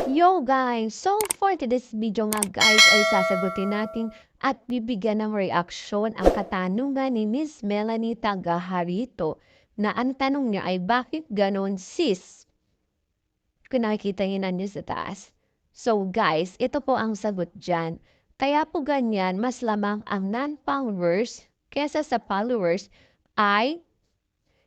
Yo guys! So for today's video nga guys ay sasagutin natin at bibigyan ng reaksyon ang katanungan ni Miss Melanie Tagaharito na ang tanong niya ay bakit ganon sis? Kung nakikita niyo na niyo sa taas. So guys, ito po ang sagot dyan. Kaya po ganyan, mas lamang ang non-followers kesa sa followers ay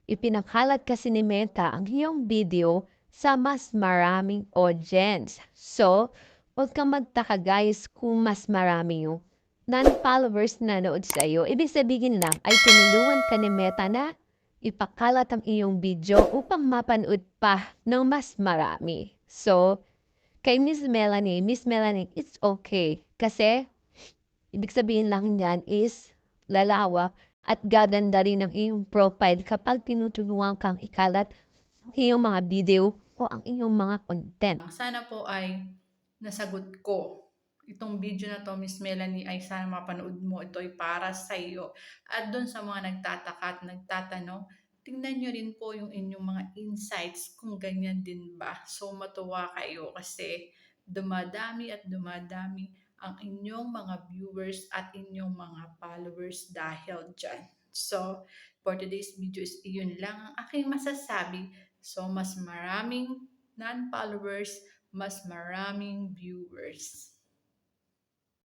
ipinakalat kasi ni Meta ang iyong video sa mas maraming audience. So, huwag kang magtaka guys kung mas marami yung non-followers na nanood sa iyo. Ibig sabihin lang ay tinulungan ka ni Meta na ipakalat ang iyong video upang mapanood pa ng mas marami. So, kay Miss Melanie, it's okay. Kasi, ibig sabihin lang niyan is lalawak at gaganda rin ang iyong profile kapag tinutulungan kang ikalat ang iyong mga video o ang iyong mga content. Sana po ay nasagot ko. Itong video na 'to, Miss Melanie, ay sana mapanood mo. Ito ay para sa iyo. At do'n sa mga nagtataka at nagtatanong, tingnan niyo rin po yung inyong mga insights kung ganyan din ba. So, matuwa kayo kasi dumadami at dumadami ang inyong mga viewers at inyong mga followers dahil diyan. So, for today's video is iyon lang ang aking masasabi. So, mas maraming non-followers, mas maraming viewers.